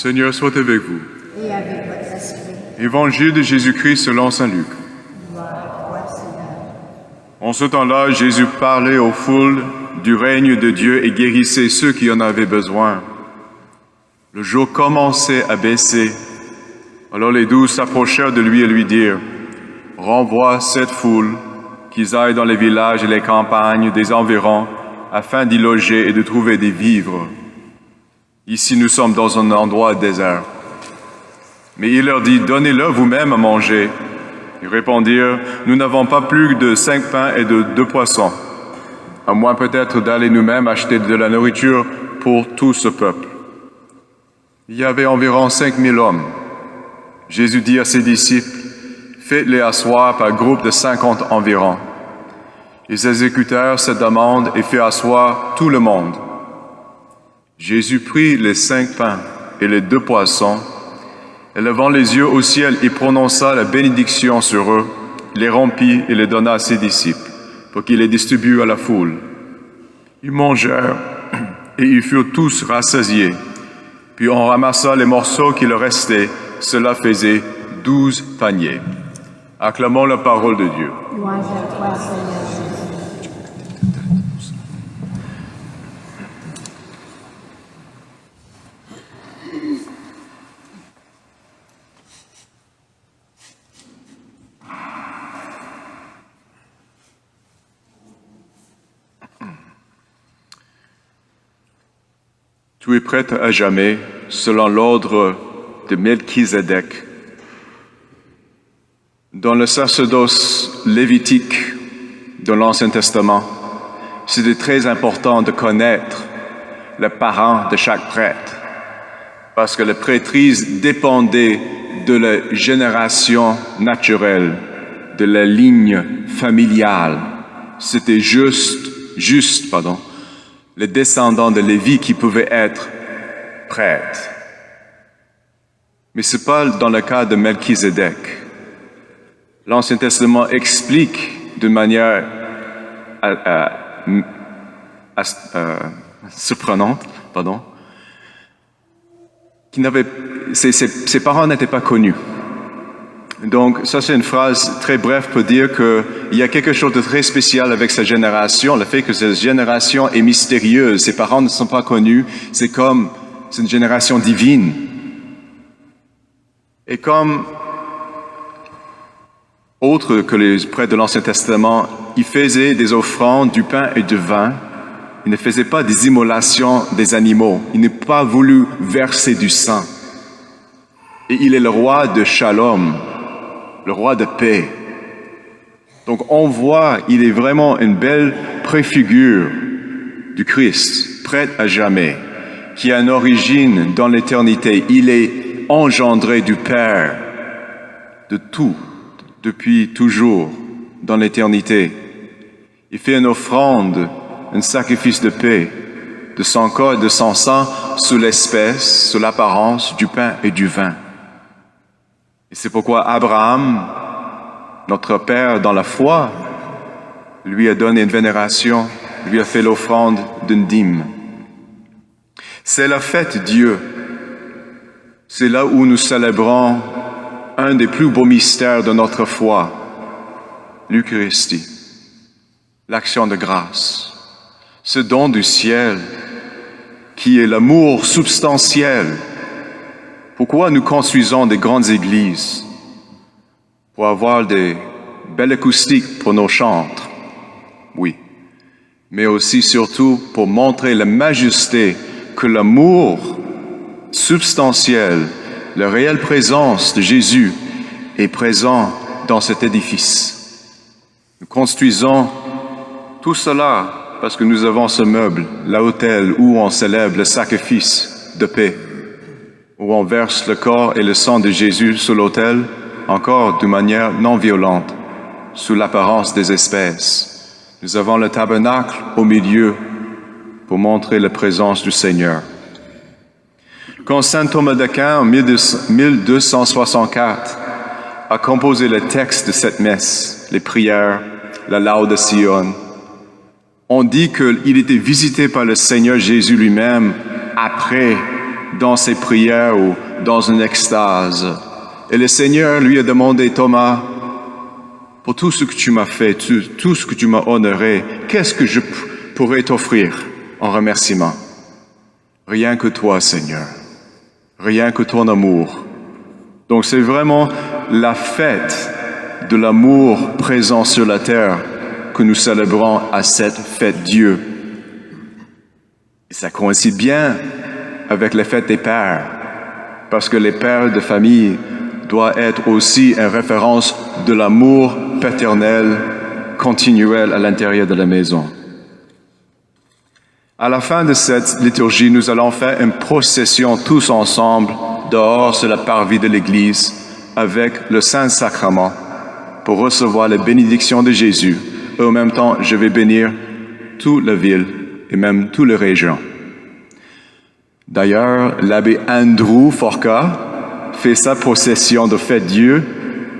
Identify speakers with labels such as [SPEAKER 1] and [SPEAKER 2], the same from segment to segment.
[SPEAKER 1] Seigneur soit avec vous.
[SPEAKER 2] Et avec votre esprit.
[SPEAKER 1] Évangile de Jésus-Christ selon saint Luc.
[SPEAKER 2] Gloire à toi, Seigneur.
[SPEAKER 1] En ce temps-là, Jésus parlait aux foules du règne de Dieu et guérissait ceux qui en avaient besoin. Le jour commençait à baisser. Alors les 12 s'approchèrent de lui et lui dirent, « Renvoie cette foule, qu'ils aillent dans les villages et les campagnes des environs, afin d'y loger et de trouver des vivres. Ici, nous sommes dans un endroit désert. » Mais il leur dit, « Donnez-leur vous-même à manger. » Ils répondirent, « Nous n'avons pas plus de 5 pains et de 2 poissons, à moins peut-être d'aller nous-mêmes acheter de la nourriture pour tout ce peuple. » Il y avait environ 5000 hommes. Jésus dit à ses disciples, « Faites-les asseoir par groupe de 50 environ. » Ils exécutèrent cette demande et firent asseoir tout le monde. Jésus prit les 5 pains et les 2 poissons, et levant les yeux au ciel, il prononça la bénédiction sur eux, les rompit et les donna à ses disciples, pour qu'ils les distribuent à la foule. Ils mangèrent, et ils furent tous rassasiés. Puis on ramassa les morceaux qui leur restaient, cela faisait 12 paniers. Acclamons la parole de Dieu.
[SPEAKER 2] Louange à toi, Seigneur Jésus.
[SPEAKER 1] Tu es prêtre à jamais, selon l'ordre de Melchizedek. Dans le sacerdoce lévitique de l'Ancien Testament, c'était très important de connaître le parent de chaque prêtre, parce que la prêtrise dépendait de la génération naturelle, de la ligne familiale. C'était juste, les descendants de Lévi qui pouvaient être prêtres. Mais ce n'est pas dans le cas de Melchizedek. L'Ancien Testament explique de manière surprenante, ses parents n'étaient pas connus. Donc, ça c'est une phrase très brève pour dire qu'il y a quelque chose de très spécial avec cette génération, le fait que cette génération est mystérieuse, ses parents ne sont pas connus, c'est une génération divine. Et comme autres que les prêtres de l'Ancien Testament, ils faisaient des offrandes du pain et du vin, ils ne faisaient pas des immolations des animaux, ils n'ont pas voulu verser du sang. Et il est le roi de Shalom, le roi de paix. Donc on voit, il est vraiment une belle préfigure du Christ, prêtre à jamais, qui a une origine dans l'éternité. Il est engendré du Père, de tout, depuis toujours, dans l'éternité. Il fait une offrande, un sacrifice de paix, de son corps et de son sang, sous l'espèce, sous l'apparence du pain et du vin. Et c'est pourquoi Abraham, notre père dans la foi, lui a donné une vénération, lui a fait l'offrande d'une dîme. C'est la fête Dieu. C'est là où nous célébrons un des plus beaux mystères de notre foi, l'Eucharistie, l'action de grâce, ce don du ciel qui est l'amour substantiel. Pourquoi nous construisons des grandes églises? Pour avoir des belles acoustiques pour nos chantres, oui, mais aussi surtout pour montrer la majesté que l'amour substantiel, la réelle présence de Jésus est présent dans cet édifice. Nous construisons tout cela parce que nous avons ce meuble, l'autel où on célèbre le sacrifice de paix, où on verse le corps et le sang de Jésus sur l'autel, encore de manière non violente, sous l'apparence des espèces. Nous avons le tabernacle au milieu pour montrer la présence du Seigneur. Quand saint Thomas d'Aquin, en 1264, a composé le texte de cette messe, les prières, la laude de Sion, on dit qu'il était visité par le Seigneur Jésus lui-même après dans ses prières ou dans une extase. Et le Seigneur lui a demandé, Thomas, pour tout ce que tu m'as fait, tout ce que tu m'as honoré, qu'est-ce que je pourrais t'offrir en remerciement? Rien que toi, Seigneur. Rien que ton amour. Donc c'est vraiment la fête de l'amour présent sur la terre que nous célébrons à cette fête Dieu. Et ça coïncide bien avec la fête des pères, parce que les pères de famille doivent être aussi une référence de l'amour paternel continuel à l'intérieur de la maison. À la fin de cette liturgie, nous allons faire une procession tous ensemble dehors sur la parvis de l'Église avec le Saint-Sacrement pour recevoir la bénédiction de Jésus. Et en même temps, je vais bénir toute la ville et même toute la région. D'ailleurs, l'abbé Andrew Forca fait sa procession de fête Dieu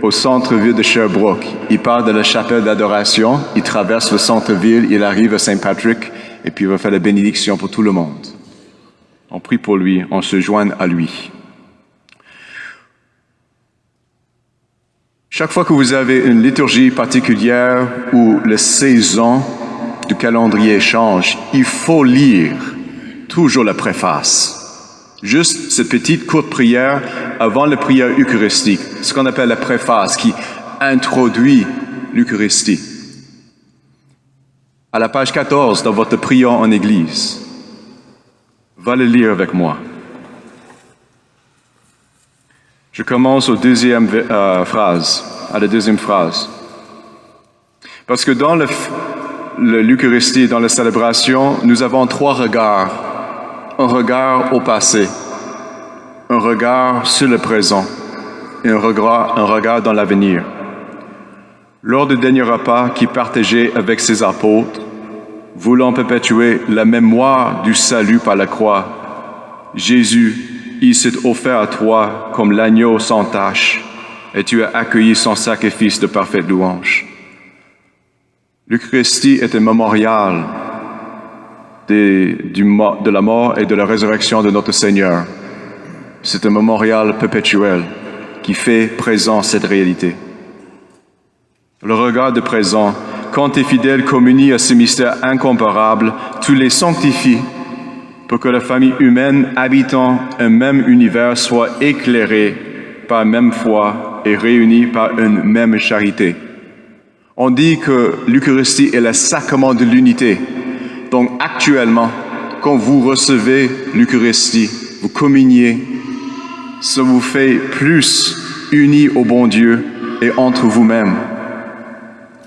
[SPEAKER 1] au centre-ville de Sherbrooke. Il part de la chapelle d'adoration, il traverse le centre-ville, il arrive à Saint-Patrick, et puis il va faire la bénédiction pour tout le monde. On prie pour lui, on se joint à lui. Chaque fois que vous avez une liturgie particulière où la saison du calendrier change, il faut lire toujours la préface. Juste cette petite courte prière avant la prière eucharistique, ce qu'on appelle la préface qui introduit l'Eucharistie. À la page 14 dans votre prière en Église, va le lire avec moi. Je commence à la deuxième phrase. Parce que dans l'Eucharistie, dans la célébration, nous avons trois regards. Un regard au passé, un regard sur le présent et un regard dans l'avenir. Lors du dernier repas qu'il partageait avec ses apôtres, voulant perpétuer la mémoire du salut par la croix, Jésus, il s'est offert à toi comme l'agneau sans tache, et tu as accueilli son sacrifice de parfaite louange. L'Eucharistie est un mémorial de la mort et de la résurrection de notre Seigneur. C'est un mémorial perpétuel qui fait présent cette réalité. Le regard de présent, quand tes fidèles communient à ce mystère incomparable, tu les sanctifies pour que la famille humaine habitant un même univers soit éclairée par une même foi et réunie par une même charité. On dit que l'Eucharistie est le sacrement de l'unité. Donc actuellement, quand vous recevez l'Eucharistie, vous communiez, ça vous fait plus unis au bon Dieu et entre vous-mêmes.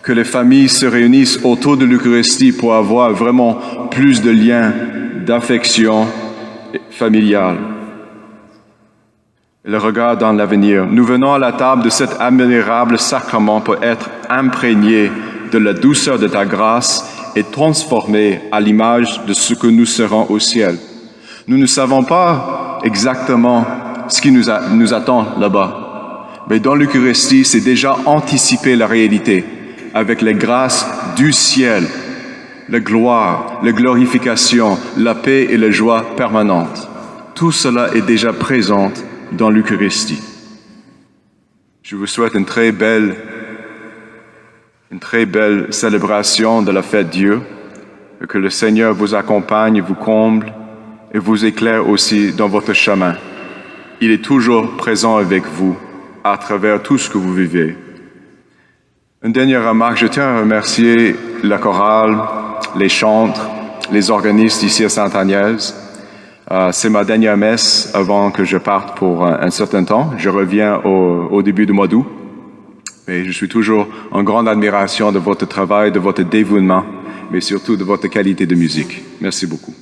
[SPEAKER 1] Que les familles se réunissent autour de l'Eucharistie pour avoir vraiment plus de liens, d'affection familiale. Le regard dans l'avenir. Nous venons à la table de cet admirable sacrement pour être imprégnés de la douceur de ta grâce et transformés à l'image de ce que nous serons au ciel. Nous ne savons pas exactement ce qui nous attend là-bas. Mais dans l'Eucharistie, c'est déjà anticiper la réalité avec les grâces du ciel, la gloire, la glorification, la paix et la joie permanente. Tout cela est déjà présent dans l'Eucharistie. Je vous souhaite une très belle célébration de la fête Dieu, et que le Seigneur vous accompagne, vous comble et vous éclaire aussi dans votre chemin. Il est toujours présent avec vous à travers tout ce que vous vivez. Une dernière remarque, je tiens à remercier la chorale, les chantres, les organistes ici à Sainte-Agnès. C'est ma dernière messe avant que je parte pour un certain temps. Je reviens au début du mois d'août. Mais je suis toujours en grande admiration de votre travail, de votre dévouement, mais surtout de votre qualité de musique. Merci beaucoup.